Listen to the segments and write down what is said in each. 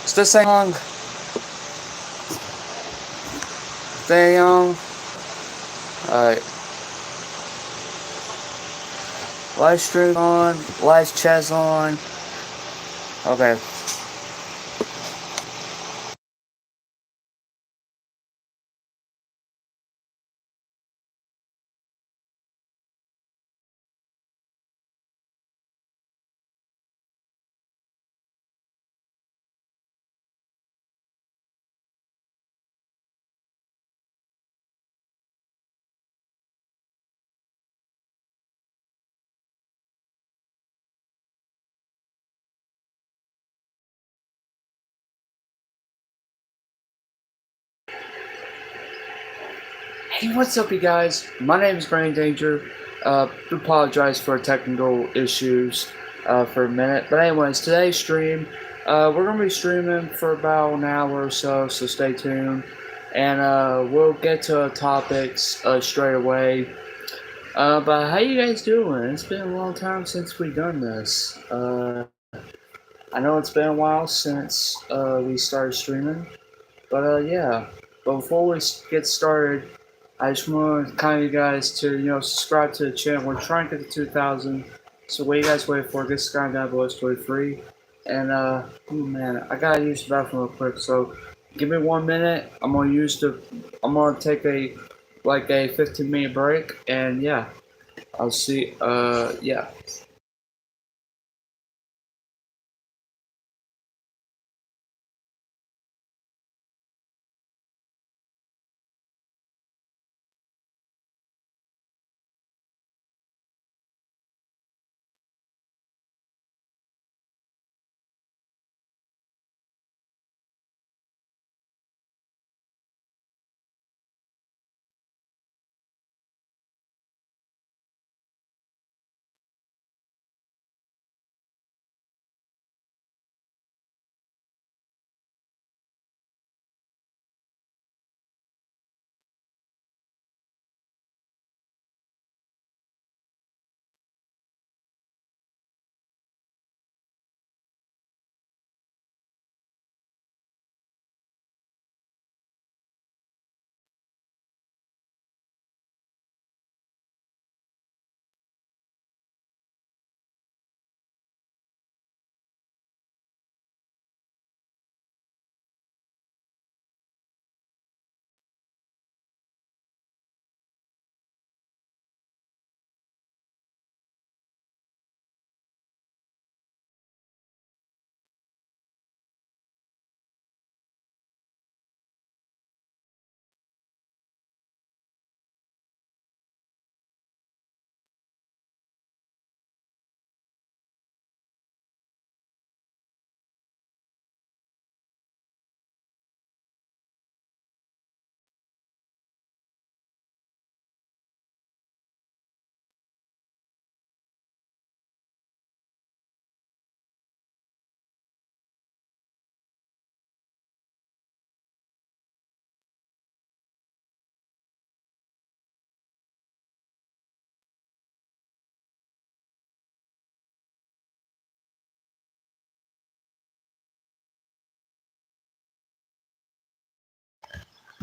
Still staying on. Stay on. Alright. Live stream on. Live chat's on. Okay. Hey, what's up, you guys? My name is Brain Danger. Apologize for technical issues for a minute. But anyways, today's stream, we're gonna be streaming for about an hour or so stay tuned. And we'll get to topics straight away. But how you guys doing? It's been a long time since we've done this. I know it's been a while since we started streaming. But yeah. But before we get started, I just want to kind of you guys to subscribe to the channel. We're trying to get to 2,000. So what you guys wait for? Get subscribed down below. It's totally free. And oh man, I gotta use the bathroom real quick. So give me 1 minute. I'm gonna take a 15-minute break. And yeah, I'll see. Yeah.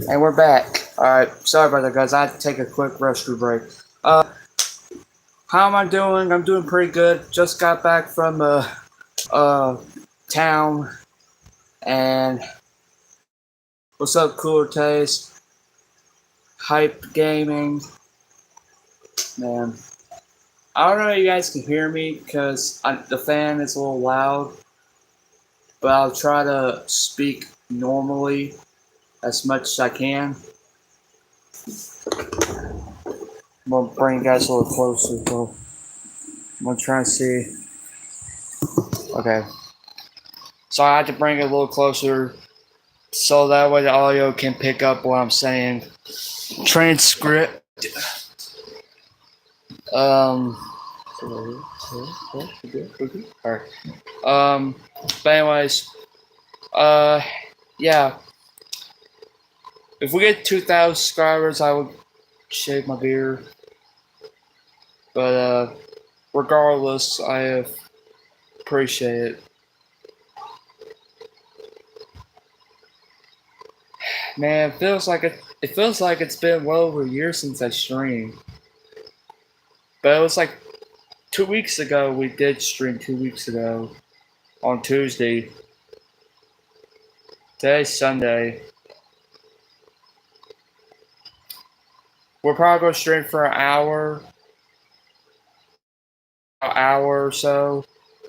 And we're back. All right. Sorry about that, guys. I had to take a quick restroom break. How am I doing? I'm doing pretty good. Just got back from uh town. And what's up, Cooler Taste? Hype Gaming. Man, I don't know if you guys can hear me because the fan is a little loud. But I'll try to speak normally as much as I can. I'm gonna bring you guys a little closer, so I'm gonna try and see. Okay. So I had to bring it a little closer so that way the audio can pick up what I'm saying. Transcript. Um. Alright. But anyways, yeah. If we get 2,000 subscribers, I would shave my beard. But regardless, I appreciate it. Man, it feels like it's been well over a year since I streamed. But it was like 2 weeks ago we did stream 2 weeks ago on Tuesday. Today's Sunday. We're probably gonna stream for an hour or so.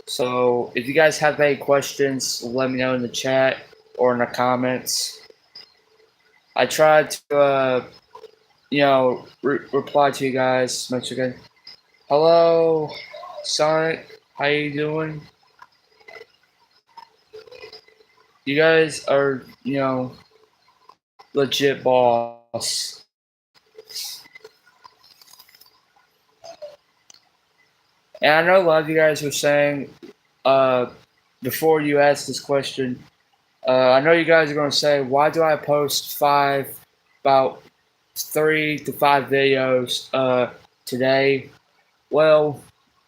So if you guys have any questions, let me know in the chat or in the comments. I tried to reply to you guys. Once again, hello, Sonic. How you doing? You guys are, legit boss. And I know a lot of you guys were saying, before you asked this question, I know you guys are going to say, why do I post about 3 to 5 videos today? Well,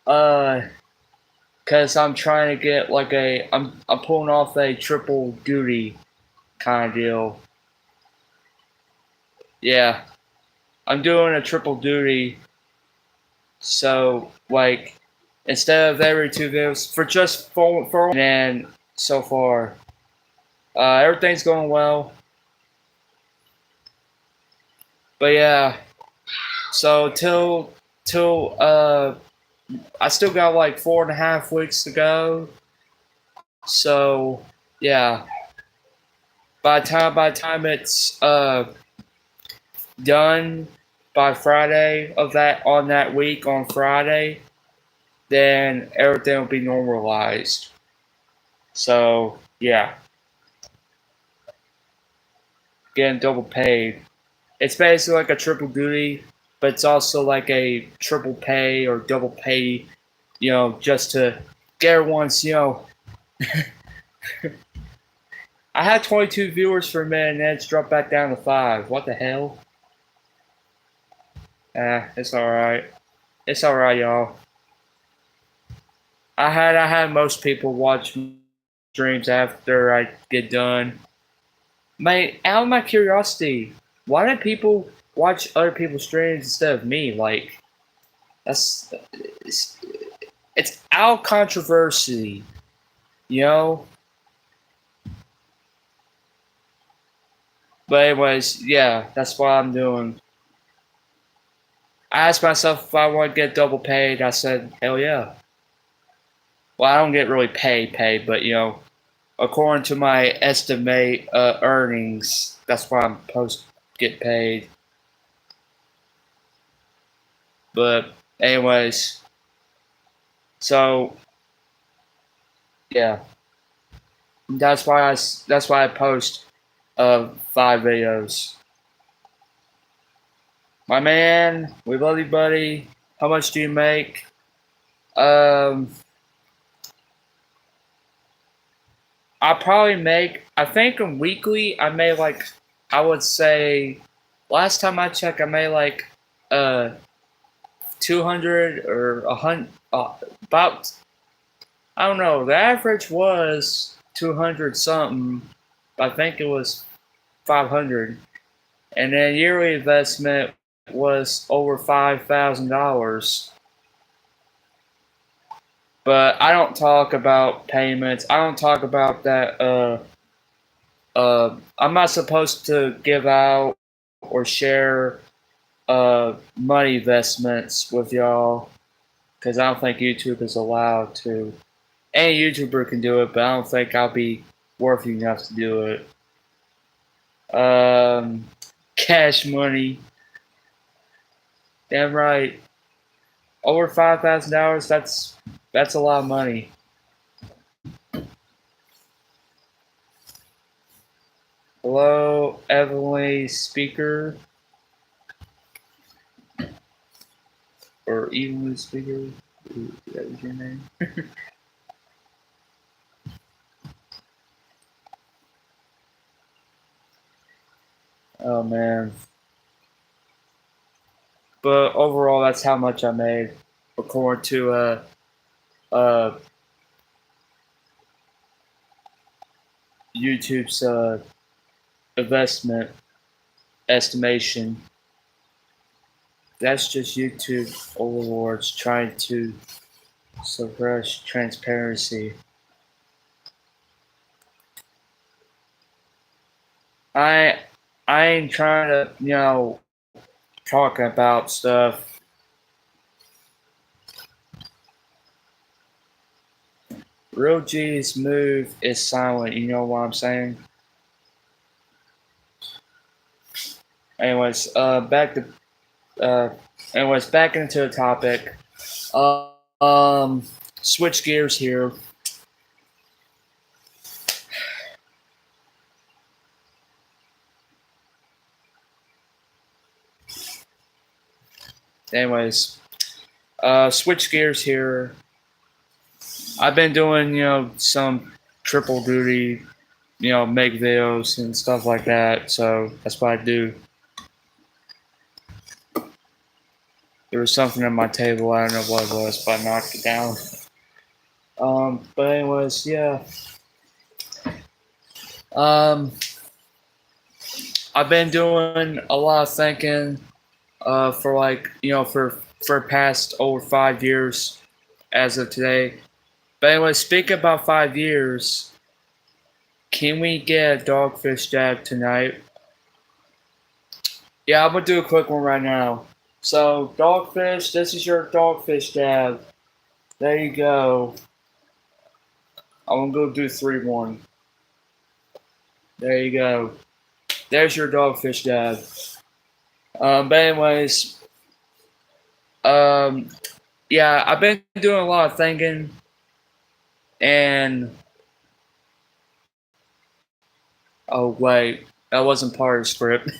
because I'm trying to get like I'm pulling off a triple duty kind of deal. Yeah, I'm doing a triple duty. So like, instead of every 2 videos for just four, and so far, everything's going well. But yeah, so till I still got like 4.5 weeks to go. So yeah, by the time it's done by Friday on that week on Friday, then everything will be normalized. So yeah, getting double paid. It's basically like a triple duty, but it's also like a triple pay or double pay, just to get everyone's, I had 22 viewers for a minute and then it's dropped back down to 5. What the hell? It's alright. It's alright, y'all. I had most people watch streams after I get done. Out of my curiosity, why do people watch other people's streams instead of me? Like, it's out controversy, you know? But anyways, yeah, that's what I'm doing. I asked myself if I want to get double paid. I said, hell yeah. Well, I don't get really paid, but according to my estimate earnings, that's why I'm supposed to get paid. But anyways, so yeah, that's why I post 5 videos. My man, we love you, buddy. How much do you make? I probably make, I think weekly, I made like, I would say, last time I checked, I made like 200 or 100, about, I don't know, the average was 200 something, but I think it was 500. And then yearly investment was over $5,000. But I don't talk about payments. I don't talk about that. I'm not supposed to give out or share money investments with y'all because I don't think YouTube is allowed to. Any YouTuber can do it, but I don't think I'll be worthy enough to do it. Cash money. Damn right. Over $5,000. That's a lot of money. Hello, Evelyn Speaker. Or Evelyn Speaker. That was your name. Oh man. But overall, that's how much I made, according to YouTube's investment estimation. That's just YouTube overlords trying to suppress transparency. I I ain't trying to, talk about stuff. Real G's move is silent, you know what I'm saying? Anyways, uh back into the topic. Uh, um Switch gears here. Anyways, switch gears here. I've been doing, some triple duty, make videos and stuff like that. So that's what I do. There was something on my table. I don't know what it was, but I knocked it down. But anyways, yeah. Um, I've been doing a lot of thinking. For like, for past over 5 years, as of today. But anyway, speaking about 5 years, can we get a dogfish dab tonight? Yeah, I'm gonna do a quick one right now. So, dogfish, this is your dogfish dab. There you go. I'm gonna go do 3-1. There you go. There's your dogfish dab. But anyways, um, yeah, I've been doing a lot of thinking, and oh wait, that wasn't part of the script.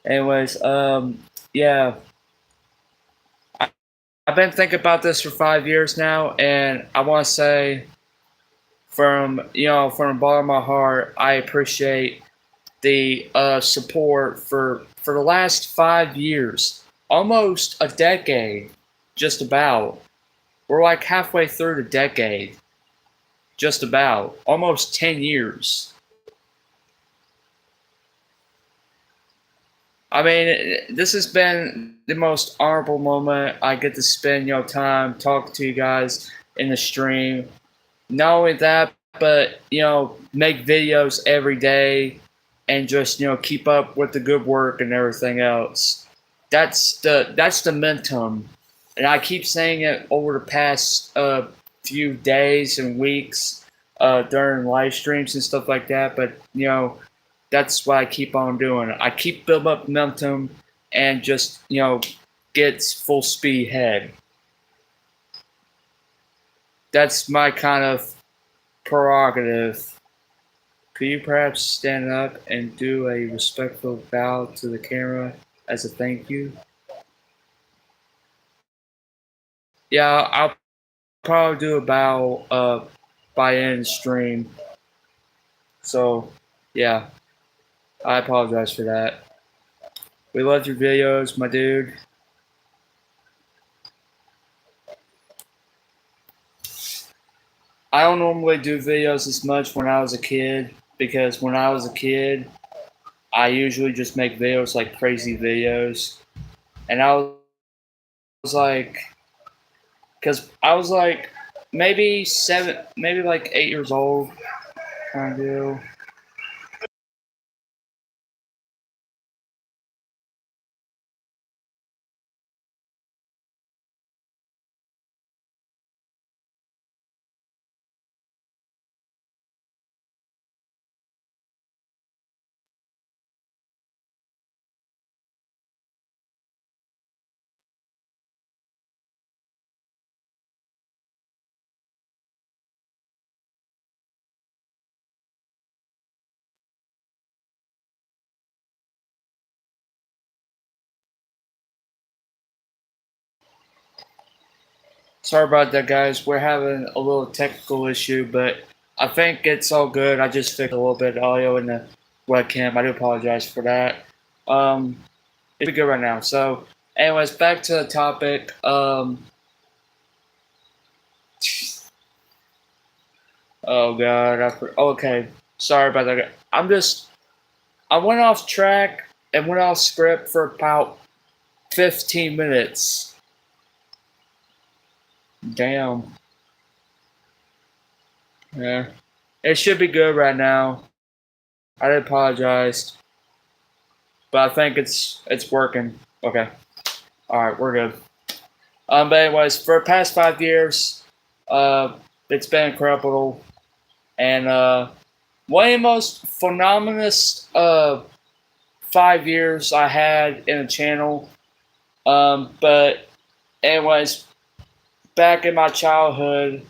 Anyways, yeah, I, I've been thinking about this for 5 years now, and I want to say, from the bottom of my heart, I appreciate the support for the last 5 years, almost a decade, just about. We're like halfway through the decade, just about, almost 10 years. I mean, this has been the most honorable moment. I get to spend time talking to you guys in the stream. Not only that, but make videos every day and just keep up with the good work and everything else. That's the momentum, and I keep saying it over the past few days and weeks during live streams and stuff like that. But that's what I keep on doing. I keep building up momentum and just gets full speed ahead. That's my kind of prerogative. Could you perhaps stand up and do a respectful bow to the camera as a thank you? Yeah, I'll probably do a bow by end of the stream. So, yeah, I apologize for that. We love your videos, my dude. I don't normally do videos as much when I was a kid, because when I was a kid, I usually just make videos like crazy videos. And I was like, because I was like maybe 7, maybe like 8 years old, kind of deal. Sorry about that, guys. We're having a little technical issue, but I think it's all good. I just fixed a little bit of audio in the webcam. I do apologize for that. It's good right now. So, anyways, back to the topic. Oh God, okay. Sorry about that. I went off track and went off script for about 15 minutes. Damn. Yeah. It should be good right now. I apologize, but I think it's working. Okay. All right, we're good. But anyways, for the past 5 years, uh, it's been incredible, and one of the most phenomenous 5 years I had in the channel. But anyways, back in my childhood,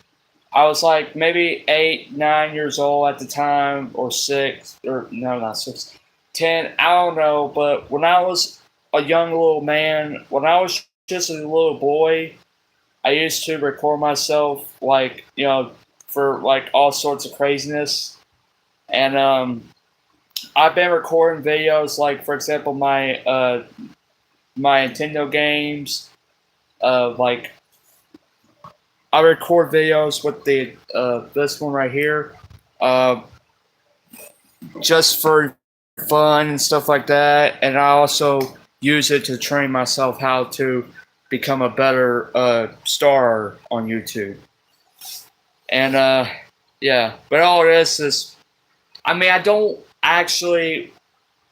I was like maybe 8, 9 years old at the time, or six, or no, not six, 10. I don't know. But when I was a young little man, when I was just a little boy, I used to record myself, like, for like all sorts of craziness. And I've been recording videos, like, for example, my Nintendo games. Like, I record videos with the this one right here, uh, just for fun and stuff like that. And I also use it to train myself how to become a better star on YouTube. And yeah, but all this is, I mean, I don't actually,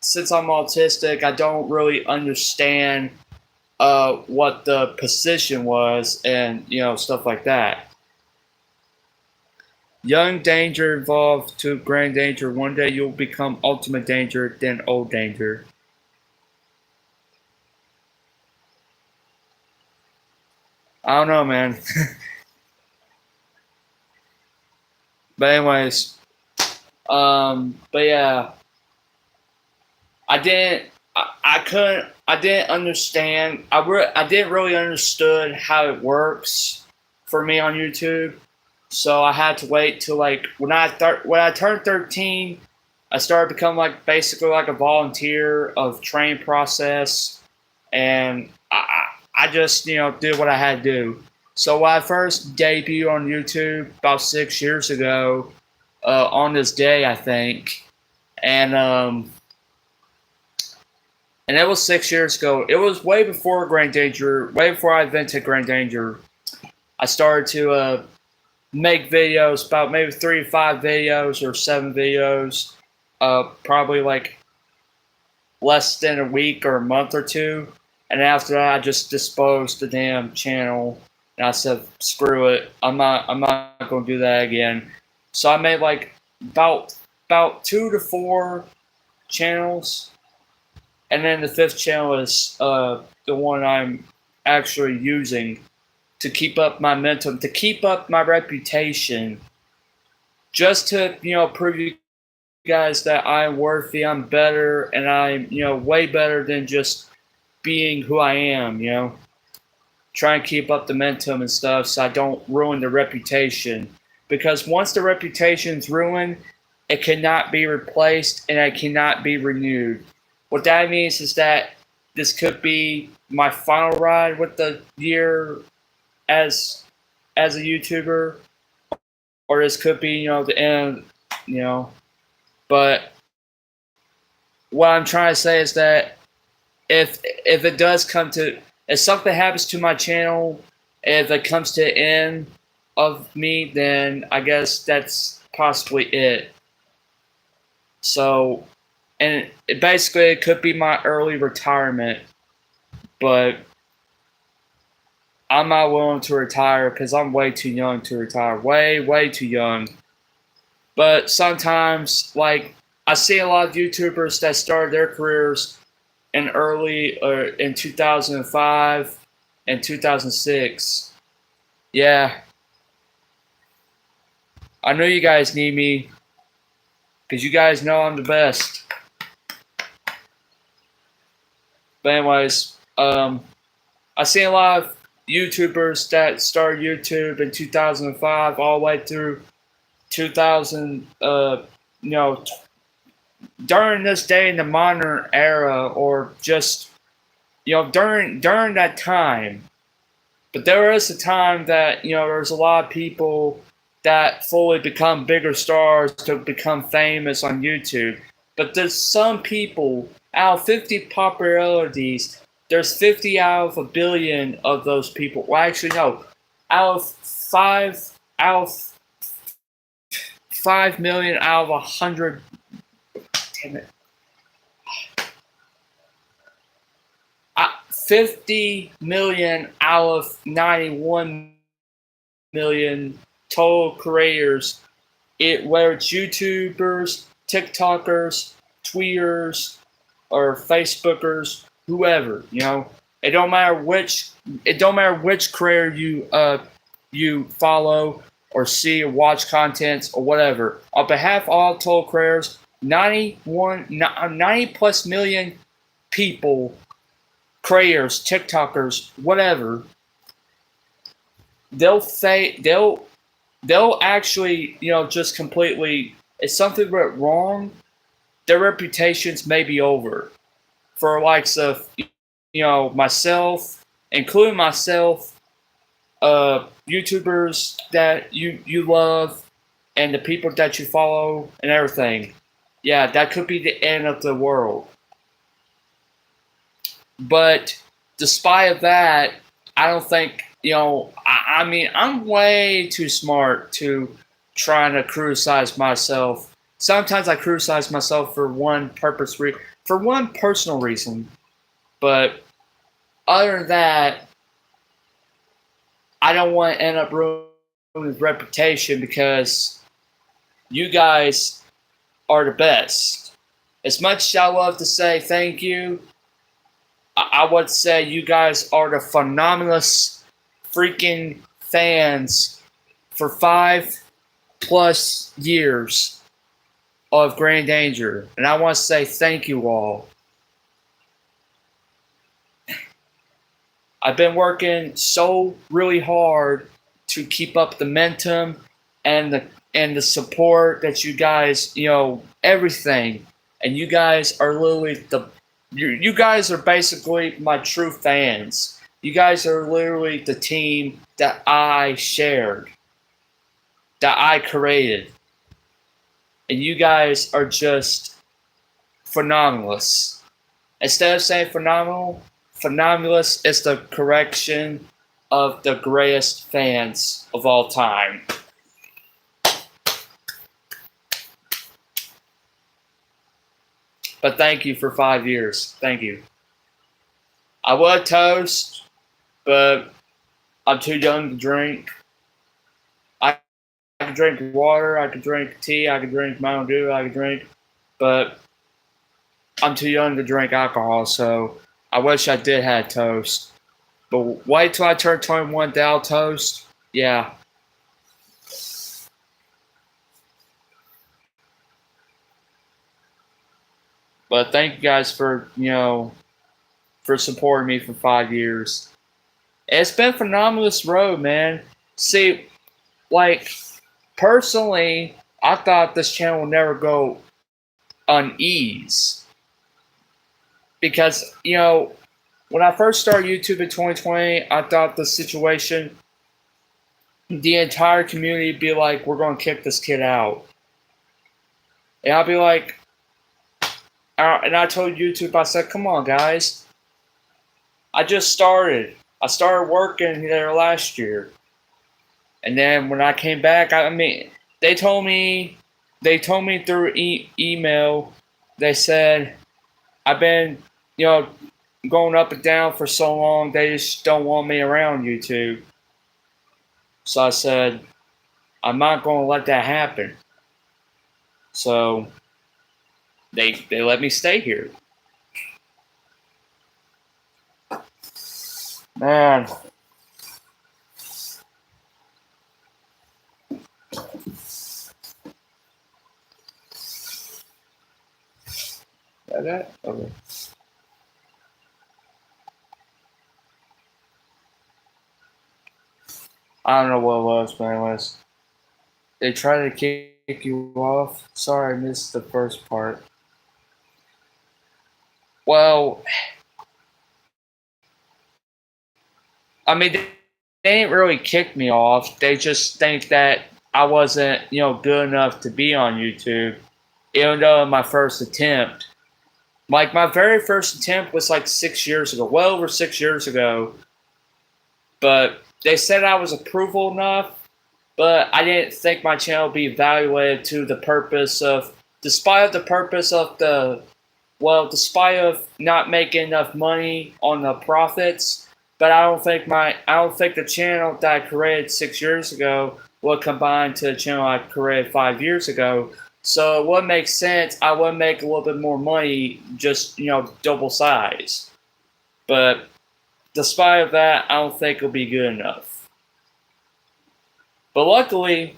since I'm autistic, I don't really understand what the position was, and stuff like that. Young danger evolved to grand danger. One day you'll become ultimate danger, then old danger. I don't know, man. But anyways, but yeah, I didn't understand. I didn't really understood how it works for me on YouTube. So I had to wait till, like, when I turned 13, I started becoming, like, basically like a volunteer of training process, and I just did what I had to do. So when I first debuted on YouTube about 6 years ago, on this day I think, and it was 6 years ago. It was way before Grand Danger, way before I invented Grand Danger. I started to make videos, about maybe 3 to 5 videos or 7 videos, probably like less than a week or a month or two. And after that, I just disposed the damn channel, and I said, "Screw it! I'm not going to do that again." So I made like about 2 to 4 channels, and then the 5th channel is the one I'm actually using to keep up my momentum, to keep up my reputation, just to prove you guys that I'm worthy, I'm better, and I'm way better than just being who I am. Try and keep up the momentum and stuff, so I don't ruin the reputation. Because once the reputation's ruined, it cannot be replaced and it cannot be renewed. What that means is that this could be my final ride with the year as a YouTuber, or this could be the end. But what I'm trying to say is that if it does come to, if something happens to my channel, if it comes to the end of me, then I guess that's possibly it. So, and it could be my early retirement, but I'm not willing to retire because I'm way too young to retire. Way too young. But sometimes, like, I see a lot of YouTubers that started their careers in 2005 and 2006. Yeah, I know you guys need me because you guys know I'm the best. But anyways, I see a lot of YouTubers that started YouTube in 2005 all the way through 2000. During this day in the modern era, or just during that time. But there is a time that there's a lot of people that fully become bigger stars to become famous on YouTube. But there's some people, out of 50 popularities, there's 50 out of a billion of those people. Well, actually, no. Out of 5 million out of 100. Damn it. 50 million out of 91 million total creators, whether it's YouTubers, TikTokers, Tweeters, or Facebookers, whoever, it don't matter which creator you follow or see or watch content or whatever. On behalf of all total creators, 90 plus million people, creators, TikTokers, whatever, they'll actually, just completely, if something went wrong, their reputations may be over. For likes of, myself, including myself, YouTubers that you love, and the people that you follow and everything. Yeah, that could be the end of the world. But despite of that, I don't think, I mean, I'm way too smart to trying to criticize myself. Sometimes I criticize myself for one personal reason. But other than that, I don't want to end up ruining his reputation because you guys are the best. As much as I love to say thank you, I would say you guys are the phenomenalist freaking fans for 5+ years of Grand Danger. And I want to say thank you all. I've been working so really hard to keep up the momentum and the support that you guys, everything. And you guys are literally you guys are basically my true fans. You guys are literally the team that I shared, that I created. And you guys are just phenomenalists. Instead of saying phenomenalist is the correction of the greatest fans of all time. But thank you for 5 years. Thank you. I would toast, but I'm too young to drink. I could drink water, I could drink tea, I could drink Mountain Dew, I could drink, but I'm too young to drink alcohol, so I wish I did have toast. But wait till I turn 21, then I'll toast. Yeah. But thank you guys for, for supporting me for 5 years. It's been a phenomenal road, man. See, like, personally, I thought this channel would never go unease. Because, when I first started YouTube in 2020, I thought the situation, the entire community would be like, we're going to kick this kid out. And I'll be like, and I told YouTube, I said, come on, guys. I just started. I started working there last year. And then when I came back, they told me through email, they said, I've been, going up and down for so long, they just don't want me around YouTube. So I said, I'm not going to let that happen. So they let me stay here. Man. That? Okay. I don't know what it was, but anyways. They try to kick you off. Sorry, I missed the first part. Well, I mean, they didn't really kick me off. They just think that I wasn't, good enough to be on YouTube, even though my first attempt, like my very first attempt was like 6 years ago, well over 6 years ago, but they said I was approval enough, but I didn't think my channel would be evaluated to the purpose of, despite the purpose of despite of not making enough money on the profits, but I don't think the channel that I created 6 years ago will combine to the channel I created 5 years ago. So it would make sense. I would make a little bit more money, just double size. But despite of that, I don't think it'll be good enough. But luckily,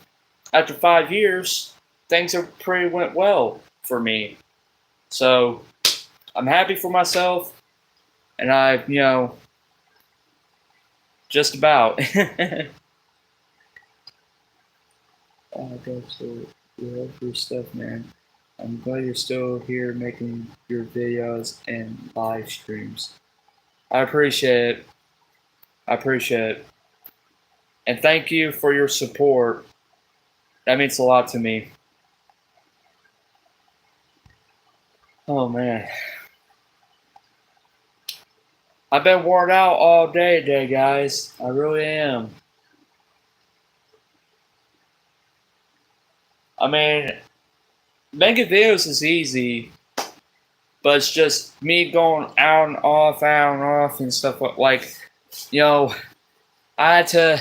after 5 years, things have pretty went well for me. So I'm happy for myself, and I, just about. Oh, that's so you love your stuff, man. I'm glad you're still here making your videos and live streams. I appreciate it. I appreciate it. And thank you for your support. That means a lot to me. Oh, man. I've been worn out all day today, guys. I really am. I mean, making videos is easy, but it's just me going out and off, and stuff like, I had to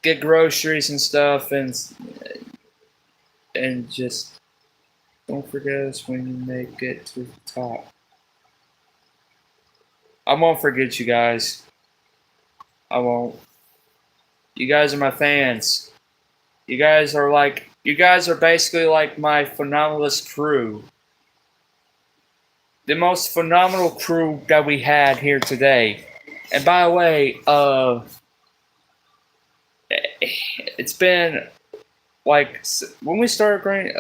get groceries and stuff, and just don't forget us when you make it to the top. I won't forget you guys. I won't. You guys are my fans. You guys are basically like my phenomenalist crew. The most phenomenal crew that we had here today. And by the way, it's been like when we started Grand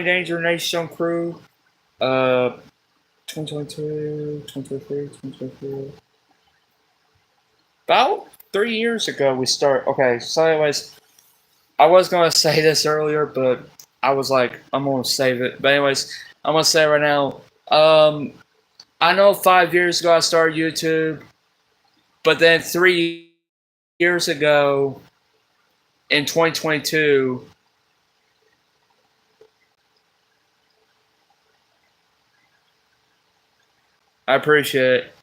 Danger Nation crew, 2022, 2023, 2024. About 3 years ago we started. Okay, so anyways, I was gonna say this earlier, but I was like, I'm gonna save it. But anyways, I'm gonna say it right now. I know 5 years ago I started YouTube, but then 3 years ago, in 2022, I appreciate it.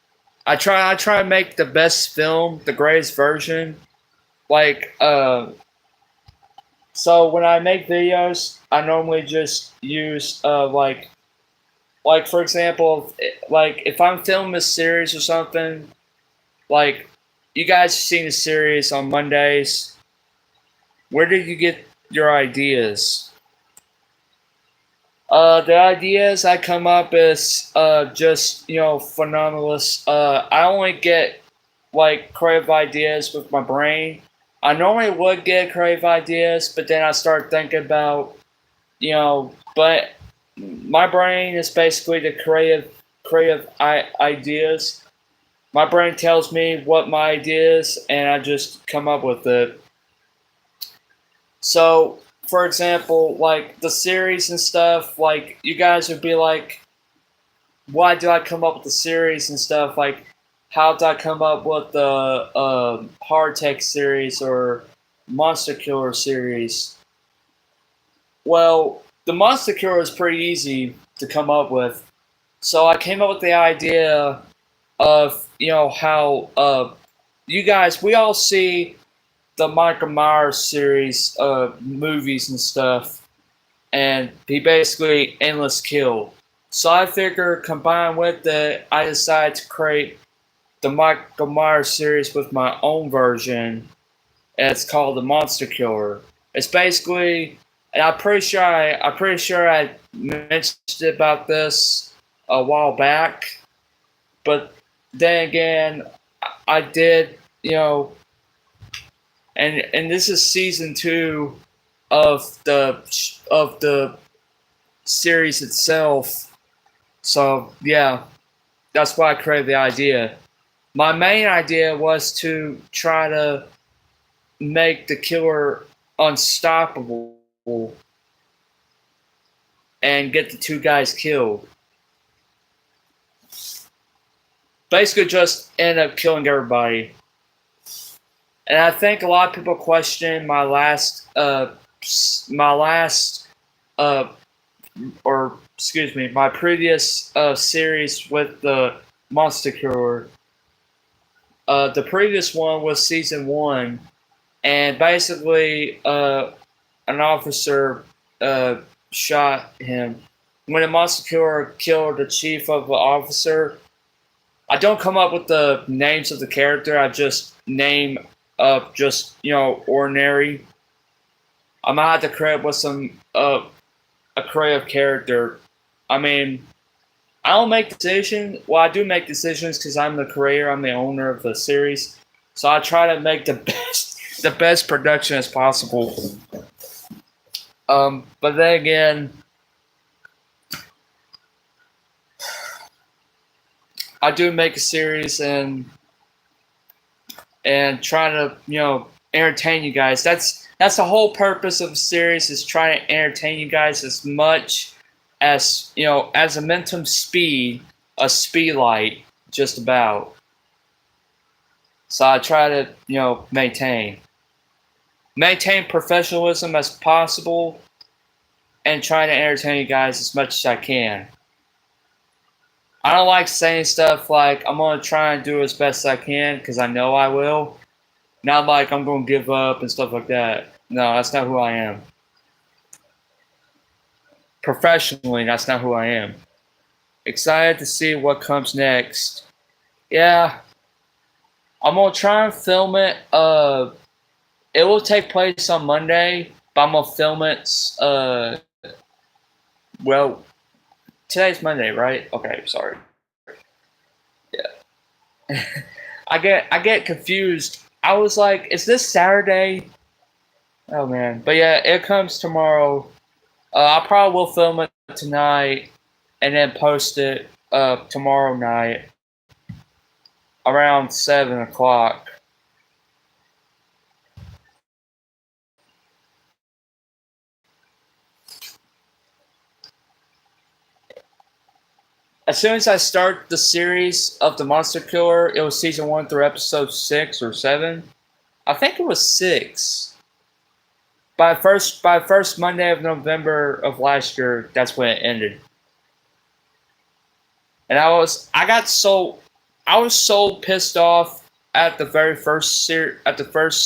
I try to make the best film, the greatest version. Like, so when I make videos, I normally just use like for example, like if I'm filming a series or something, like you guys have seen the series on Mondays. Where did you get your ideas? The ideas I come up is just phenomenalist. I only get like creative ideas with my brain. I normally would get creative ideas, but then I start thinking about but my brain is basically the creative ideas. My brain tells me what my idea is, and I just come up with it. So, for example, like the series and stuff, like you guys would be like, why do I come up with the series and stuff? Like, how did I come up with the Hardtech series or Monster Killer series? Well, the Monster Killer is pretty easy to come up with. So I came up with the idea of, how you guys, we all see the Michael Myers series movies and stuff, and he basically endless kill. So I figure combined with that, I decided to create the Michael Myers series with my own version, and it's called the Monster Killer. It's basically, and I'm pretty sure I mentioned about this a while back, but then again, I did, and this is season 2 of the series itself. So yeah, that's why I created the idea. My main idea was to try to make the killer unstoppable and get the two guys killed. Basically, just end up killing everybody. And I think a lot of people question my last, my previous series with the Monster Killer. The previous one was season 1, and basically, an officer shot him. When a Monster Killer killed the chief of the officer, I don't come up with the names of the character. I just name ordinary. I might have to create with some a creative character. I mean, I don't make decisions. Well, I do make decisions because I'm the creator. I'm the owner of the series, so I try to make the best production as possible. But then again, I do make a series and try to entertain you guys. That's the whole purpose of the series, is trying to entertain you guys as much as as a Mentum speed, a speed light, just about. So I try to maintain professionalism as possible and try to entertain you guys as much as I can. I don't like saying stuff like I'm going to try and do as best as I can because I know I will. Not like I'm going to give up and stuff like that. No, that's not who I am. Professionally, that's not who I am. Excited to see what comes next. Yeah. I'm going to try and film it. It will take place on Monday, but I'm going to film it. Well, today's Monday, right? Okay, sorry. Yeah. I get confused. I was like, is this Saturday? Oh man. But yeah, it comes tomorrow. I probably will film it tonight and then post it tomorrow night around 7 o'clock. As soon as I start the series of the Monster Killer, it was season 1 through episode 6 or 7. I think it was 6. By first Monday of November of last year, that's when it ended. And I was so pissed off at the very first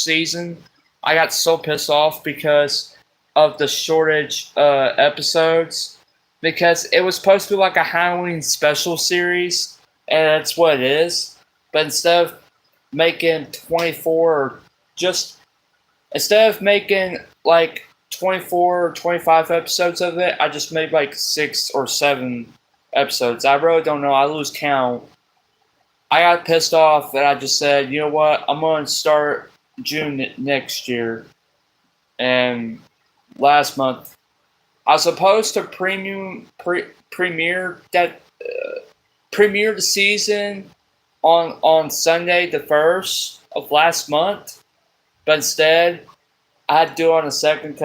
season. I got so pissed off because of the shortage episodes. Because it was supposed to be like a Halloween special series, and that's what it is. But instead of making 24 or instead of making like 24 or 25 episodes of it, I just made like 6 or 7 episodes. I really don't know. I lose count. I got pissed off that I just said, you know what? I'm going to start June next year. And last month, I was supposed to premiere the season on Sunday the 1st of last month, but instead I had to do it on the 2nd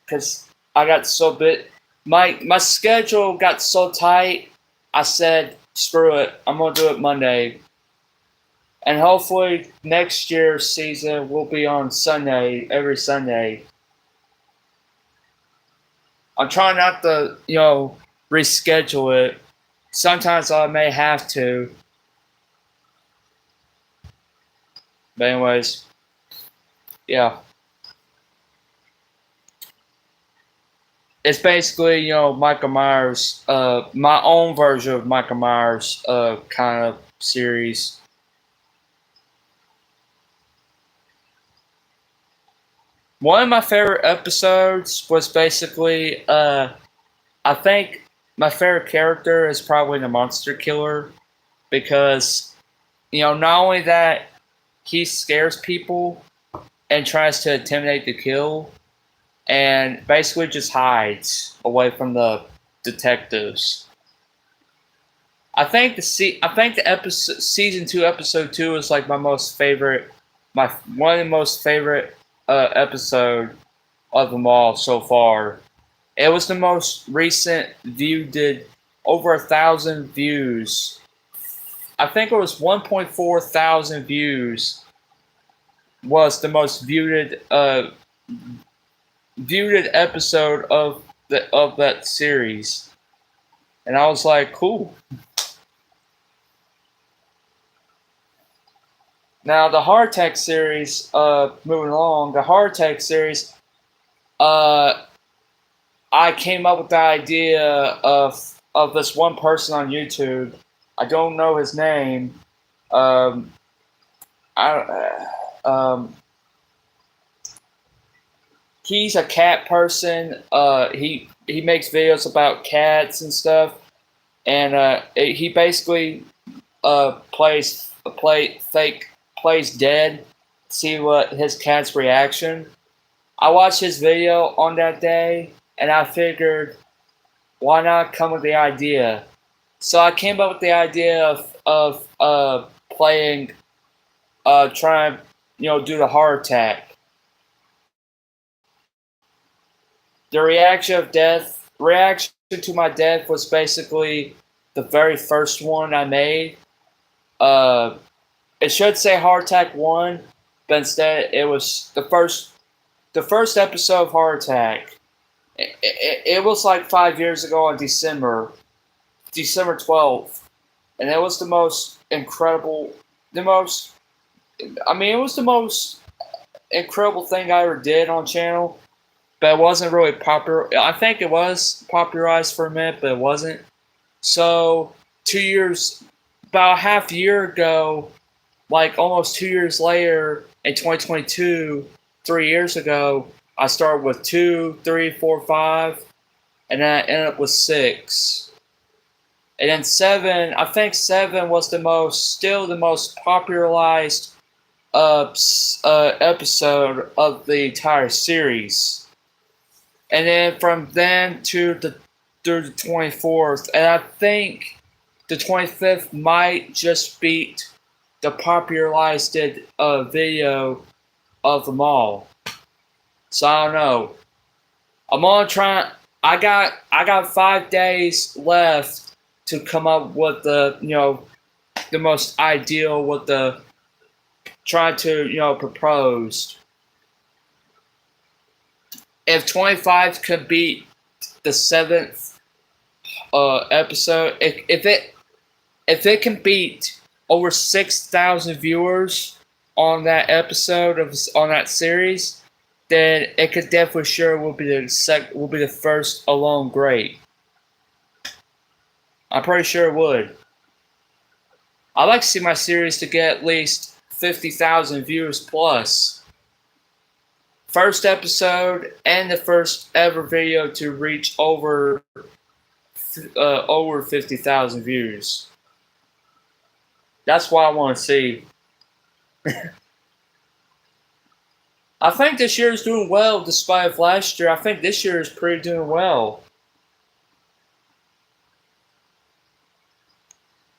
because I got so bit. My schedule got so tight. I said, screw it, I'm gonna do it Monday, and hopefully next year's season will be on Sunday, every Sunday. I'm trying not to, reschedule it. Sometimes I may have to. But anyways, yeah. It's basically, Michael Myers, my own version of Michael Myers kind of series. One of my favorite episodes was basically, I think my favorite character is probably the Monster Killer, because, not only that he scares people and tries to intimidate the kill, and basically just hides away from the detectives. I think the episode season 2 episode 2 is like my most favorite my one of the most favorite episode of them all so far. It was the most recent view, did over 1,000 views. I think it was 1.4 thousand views. Was the most viewed episode of that series, and I was like, cool. Now the Hardtech series, moving along, the Hardtech series, uh, I came up with the idea of this one person on YouTube. I don't know his name. Um, I he's a cat person. He makes videos about cats and stuff, and he basically plays dead. See what his cat's reaction. I watched his video on that day, and I figured, why not come with the idea? So I came up with the idea of playing, trying, do the heart attack. The reaction to my death was basically the very first one I made. It should say Heart Attack 1, but instead it was the first episode of Heart Attack. It was like 5 years ago on December 12th, and it was the most incredible, it was the most incredible thing I ever did on channel, but it wasn't really popular. I think it was popularized for a minute, but it wasn't. So 2 years, about half a year ago, like almost 2 years later in 2022, 3 years ago, I started with 2, 3, 4, 5, and then I ended up with 6. And then 7, I think 7 was still the most popularized episode of the entire series. And then from then through the 24th, and I think the 25th might just beat the popularized video of them all. So I don't know. I'm on trying. I got 5 days left to come up with the most ideal, with the try to propose. If 25 could beat the 7th episode, if it can beat over 6,000 viewers on that episode on that series, then it could definitely will be the first alone great. I'm pretty sure it would. I'd like to see my series to get at least 50,000 viewers plus. First episode and the first ever video to reach over 50,000 views. That's what I want to see. I think this year is doing well despite last year. I think this year is pretty doing well.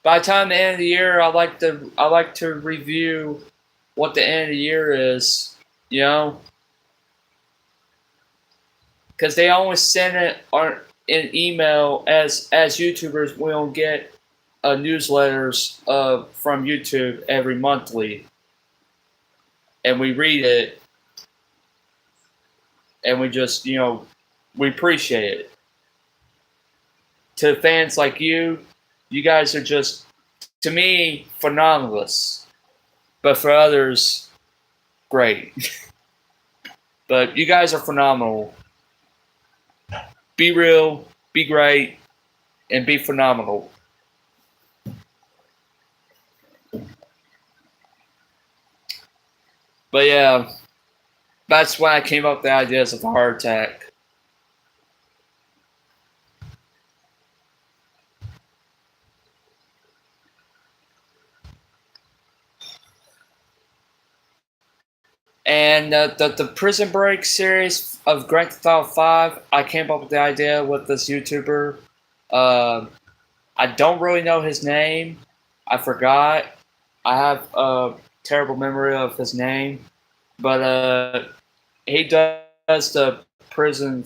By the time the end of the year, I like to review what the end of the year is, because they only send it on an email. As YouTubers, we don't get newsletters from YouTube every monthly, and we read it, and we just we appreciate it. To fans like you guys are just, to me, phenomenalous, but for others, great. But you guys are phenomenal. Be real, be great, and be phenomenal. But yeah, that's when I came up with the ideas of Heart Attack. And the Prison Break series of Grand Theft Auto 5, I came up with the idea with this YouTuber. I don't really know his name. I forgot. I have terrible memory of his name, but he does the prison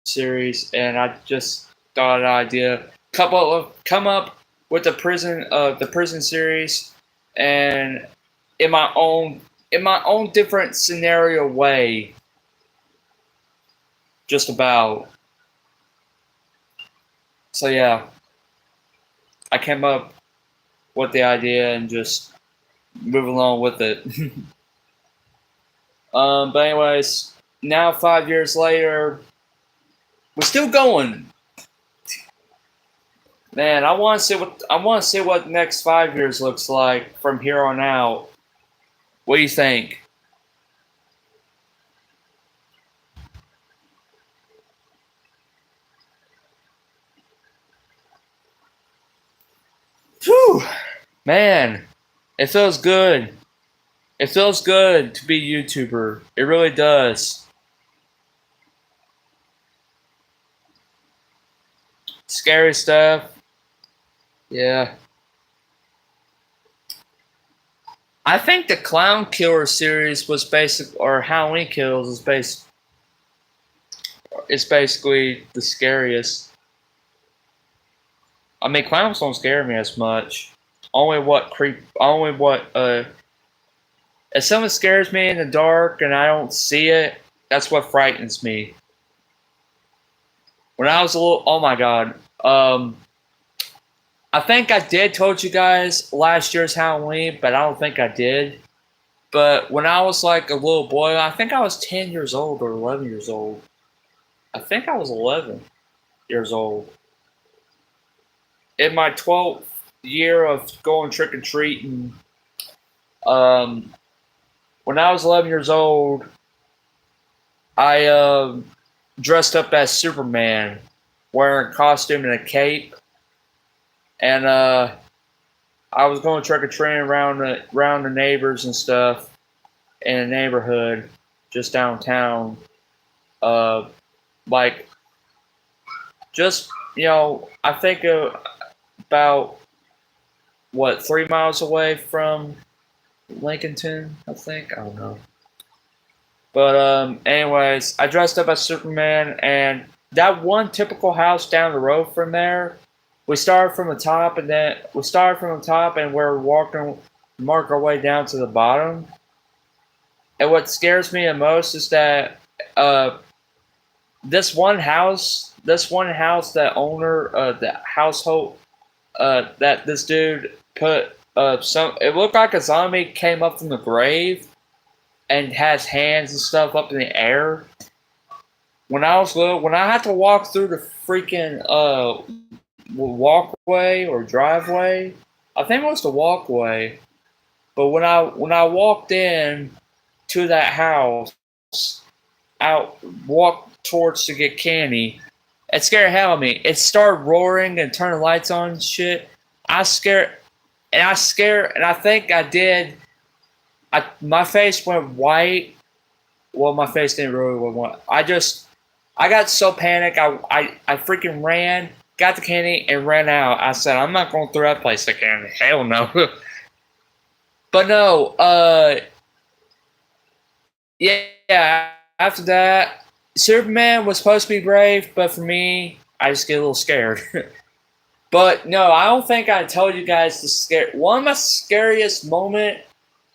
series, and I just thought an idea come up with the prison series, and in my own different scenario way, just about. So yeah, I came up with the idea and just move along with it. But anyways, now 5 years later, we're still going. Man, I want to see what the next 5 years looks like from here on out. What do you think? Whew, man, it feels good. It feels good to be a YouTuber. It really does. Scary stuff. Yeah. I think the Clown Killer series was basic, or Halloween Kills is based. It's basically the scariest. I mean, clowns don't scare me as much. Only what creep. Only what. If someone scares me in the dark and I don't see it, that's what frightens me. When I was a little. Oh my god. I think I did told you guys last year's Halloween, but I don't think I did. But when I was like a little boy, I think I was 10 years old or 11 years old. I think I was 11 years old. In my 12th year of going trick or treating, when I was 11 years old, I dressed up as Superman, wearing a costume and a cape, and I was going trick or treating around the neighbors and stuff in a neighborhood just downtown, like just I think about what 3 miles away from Lincolnton, I think. I don't know. But anyways, I dressed up as Superman, and that one typical house down the road from there, we started from the top, and we're walking, mark our way down to the bottom. And what scares me the most is that this one house, that owner, the household, that this dude put some. It looked like a zombie came up from the grave and has hands and stuff up in the air. When I was little, when I had to walk through the freaking walkway or driveway, I think it was the walkway. But when I walked in to that house, walked towards to get candy, it scared the hell out of me. It started roaring and turning lights on and shit. I think I did. My face went white. Well, my face didn't really go white. I got so panicked. I freaking ran, got the candy, and ran out. I said, I'm not going through that place again. Hell no. But no, yeah, after that, Superman was supposed to be brave, but for me, I just get a little scared. But no, I don't think I told you guys one of my scariest moment.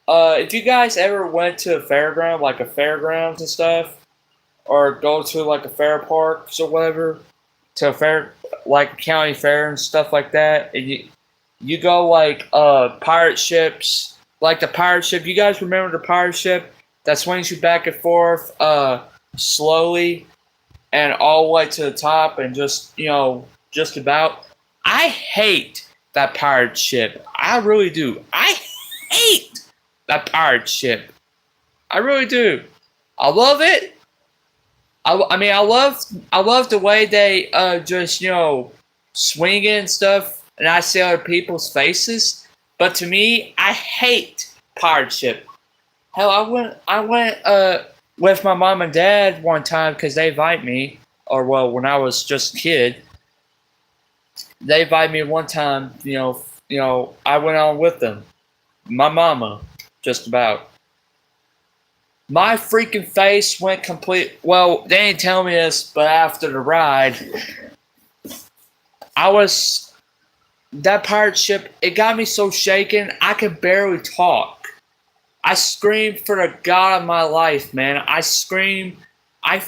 If you guys ever went to a fairground, like a fairgrounds and stuff, or go to like a fair parks or whatever, to a fair, like a county fair and stuff like that, and you go like pirate ships, like the pirate ship. You guys remember the pirate ship that swings you back and forth slowly and all the way to the top, and just about. I hate that pirate ship. I really do. I hate that pirate ship. I really do. I love it. I mean, I love the way they just swing it and stuff, and I see other people's faces. But to me, I hate pirate ship. Hell, I went with my mom and dad one time because they invited me, or well, when I was just a kid, they invited me one time. I went on with them, My mama, just about. My freaking face went complete. Well, they didn't tell me this, but after the ride, I was. That pirate ship, it got me so shaken, I could barely talk. I screamed for the God of my life, man. I screamed. I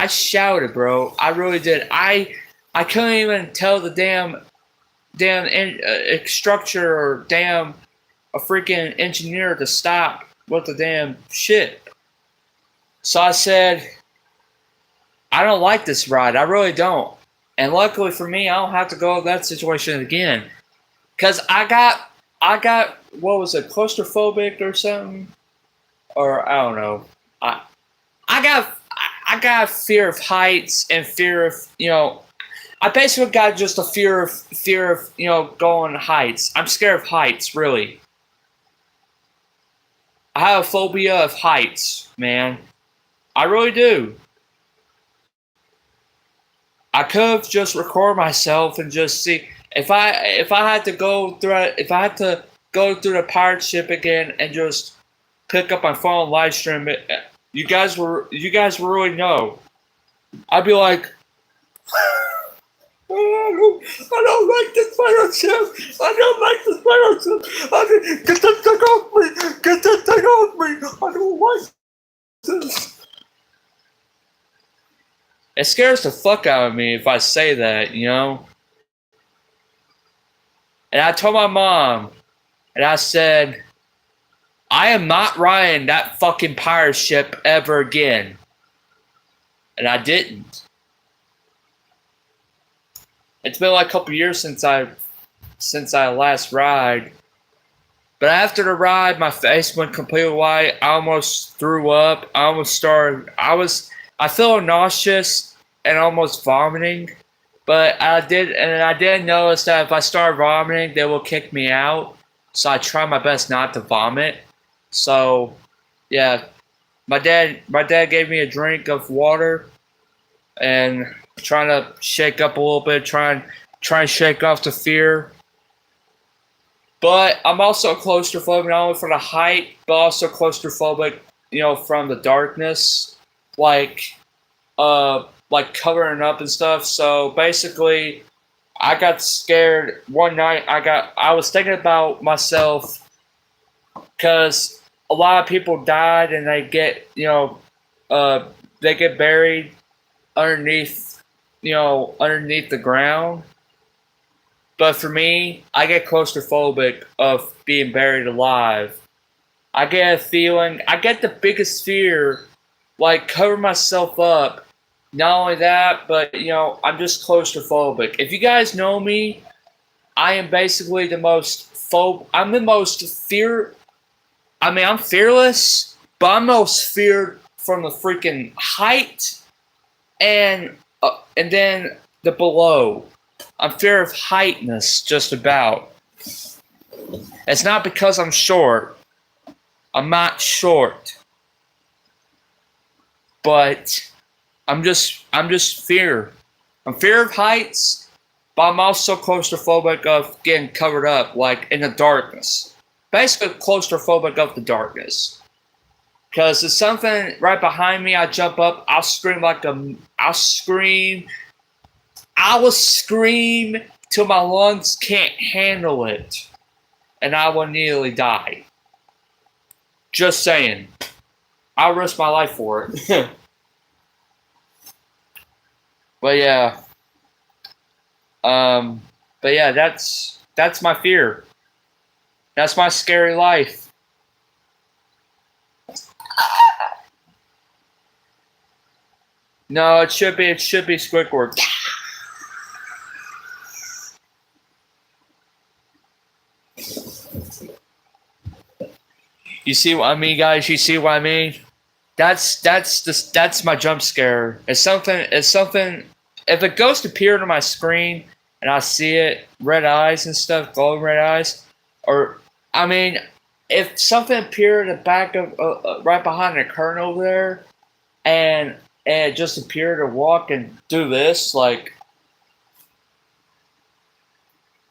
shouted, bro. I really did. I couldn't even tell the damn structure or damn a freaking engineer to stop with the damn ship. So I said, I don't like this ride. I really don't. And luckily for me, I don't have to go to that situation again. Cause I got what was it, claustrophobic or something? Or I don't know. I got fear of heights and fear of I basically got just a fear of going heights. I'm scared of heights, really. I have a phobia of heights, man. I really do. I could have just recorded myself and just see if I had to go through the pirate ship again and just pick up my phone and live stream it. You guys will really know. I'd be like, I don't like this pirate ship. I don't like this pirate ship. Get that thing off me. Get that thing off me. I don't like this. It scares the fuck out of me if I say that, you know? And I told my mom, and I said, I am not riding that fucking pirate ship ever again. And I didn't. It's been like a couple years since I last ride. But after the ride, my face went completely white. I almost threw up. I feel nauseous and almost vomiting. But I did notice that if I start vomiting, they will kick me out. So I try my best not to vomit. So, yeah, my dad gave me a drink of water, and trying to shake up a little bit, try and shake off the fear. But I'm also claustrophobic not only for the height, but also claustrophobic, from the darkness, like covering up and stuff. So basically, I got scared one night. I was thinking about myself because a lot of people died and they get buried underneath the ground. But for me, I get claustrophobic of being buried alive. I get the biggest fear, like cover myself up. Not only that, but I'm just claustrophobic. If you guys know me, I am basically I'm the most fear. I mean, I'm fearless, but I'm most feared from the freaking height and then the below. I'm fear of heightness, just about. It's not because I'm short. I'm not short, but I'm just fear. I'm fear of heights, but I'm also claustrophobic of getting covered up, like in the darkness. Basically, claustrophobic of the darkness. Because there's something right behind me, I jump up, I'll scream I will scream till my lungs can't handle it. And I will nearly die. Just saying. I'll risk my life for it. But yeah. That's my fear. That's my scary life. No, it should be Squidward. You see what I mean, guys? You see what I mean? That's my jump scare. It's something. If a ghost appeared on my screen and I see it, red eyes and stuff, glowing red eyes, or I mean, if something appeared at the back of right behind the curtain over there, and it just appeared to walk and do this, like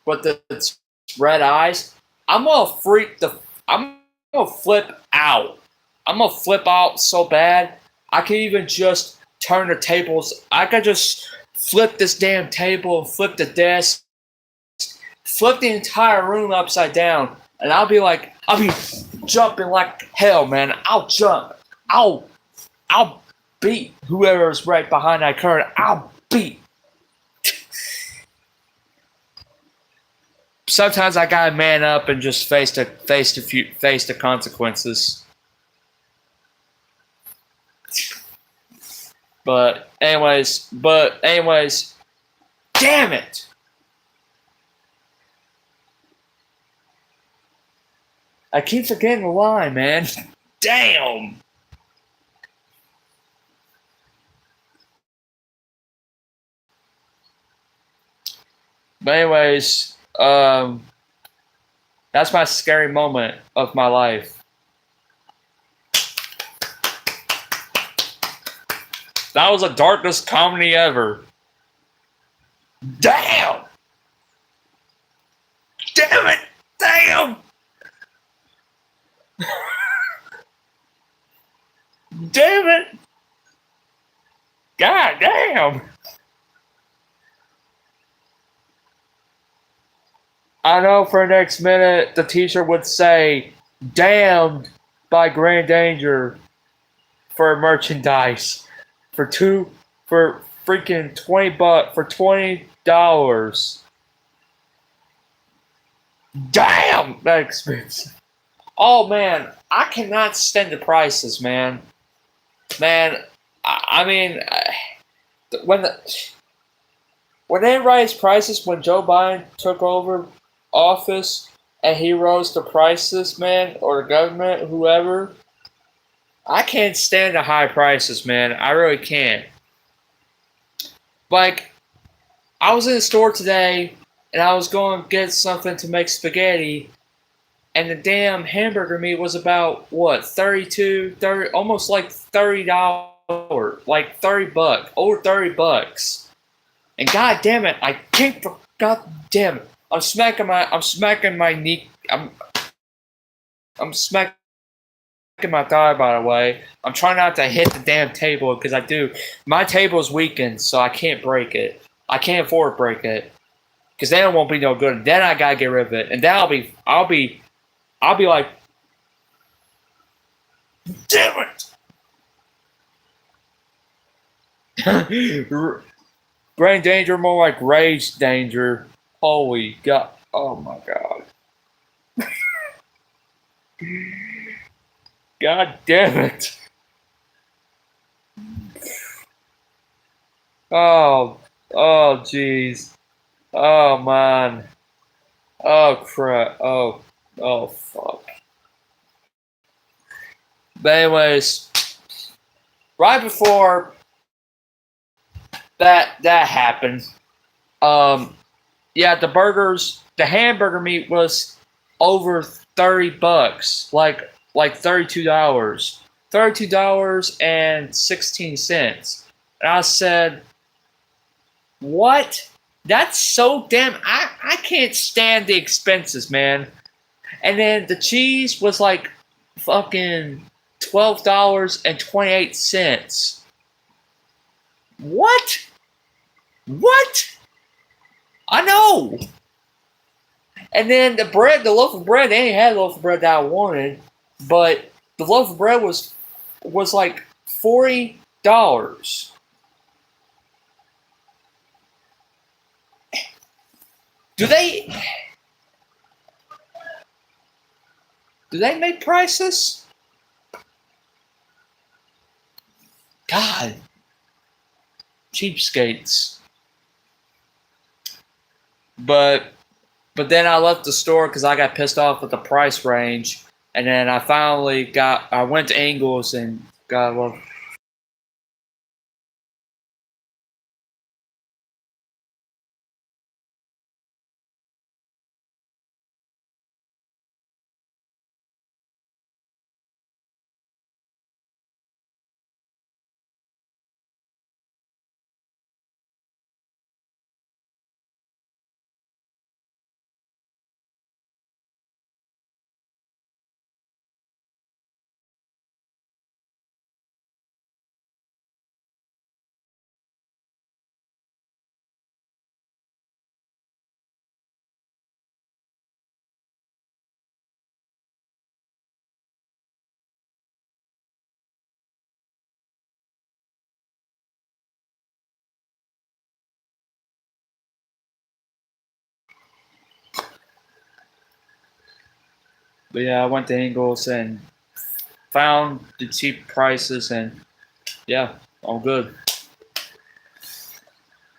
with its red eyes, I'm gonna freak the. I'm gonna flip out. I'm gonna flip out so bad. I can even just turn the tables. I could just flip this damn table and flip the desk, flip the entire room upside down, and I'll be jumping like hell, man. I'll jump. I'll beat whoever's right behind that curtain. I'll beat. Sometimes I gotta man up and just face the consequences. But anyways, damn it! I keep forgetting the line, man. Damn. But anyways, that's my scary moment of my life. That was the darkest comedy ever. Damn! Damn it! Damn! Damn it! God damn! I know for the next minute the teacher would say, "Damned by Grand Danger" for merchandise. For freaking $20 for $20. Damn, that expensive. Oh man, I cannot stand the prices, man. Man, I mean, when the when they raised prices when Joe Biden took over office and he rose the prices, man, or the government, whoever, I can't stand the high prices, man. I really can't. Like, I was in the store today and I was going to get something to make spaghetti, and the damn hamburger meat was about what, 32, 30, almost like $30, like $30, over $30. And god damn it, I can't, god damn it. I'm smacking my knee. I'm smacking my thigh, by the way. I'm trying not to hit the damn table because I do. My table's weakened, so I can't break it. I can't afford to break it because then it won't be no good. Then I gotta get rid of it, and then I'll be like, damn it! Brain danger, more like rage danger. Holy god! Oh my god! God damn it! Oh, oh, jeez. Oh man. Oh crap. Oh fuck. But anyways, right before that happened, um, yeah, the hamburger meat was over $30, like $32, $32.16, and I said, "What? That's so damn. I can't stand the expenses, man." And then the cheese was like fucking $12.28. What? What? I know. And then the loaf of bread, they ain't had the loaf of bread that I wanted, but the loaf of bread was like $40. Do they do they make prices? God, cheapskates. But But then I left the store because I got pissed off with the price range, and then I went to Ingles and got well, But yeah, I went to Ingles and found the cheap prices, and yeah, all good.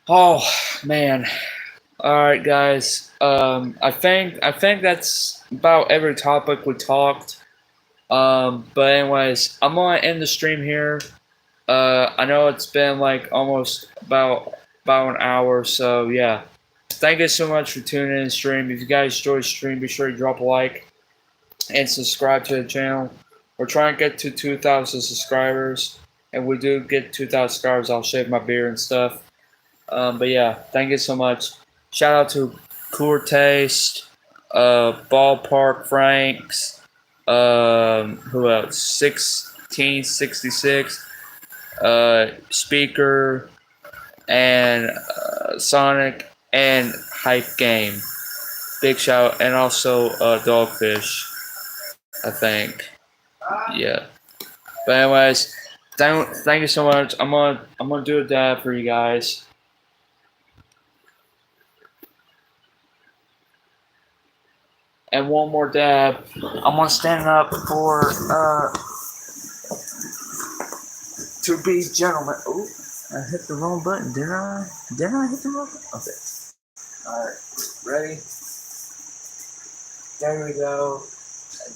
Oh man. All right, guys. I think that's about every topic we talked. But anyways, I'm gonna end the stream here. I know it's been like almost about an hour, so yeah. Thank you so much for tuning in the stream. If you guys enjoyed the stream, be sure to drop a like and subscribe to the channel. We're trying to get to 2,000 subscribers, and we do get 2,000 subscribers, I'll shave my beard and stuff. But yeah, thank you so much. Shout out to Cooler Taste, Ballpark Franks, who else? 1666, Speaker, and Sonic, and Hype Game. Big shout, and also Dogfish, I think. Yeah. But anyways, thank you so much. I'm gonna do a dab for you guys. And one more dab. I'm gonna stand up for to be gentlemen. Ooh, I hit the wrong button, didn't I? Didn't I hit the wrong button? Okay. Alright. Ready? There we go.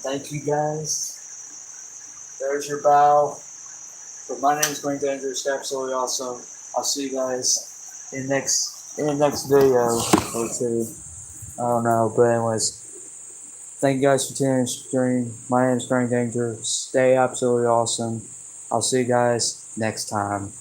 Thank you guys. There's your bow. But my name is Green Danger. Stay absolutely awesome. I'll see you guys in the next video or two. I don't know, but anyways. Thank you guys for tuning in the stream. My name is Green Danger. Stay absolutely awesome. I'll see you guys next time.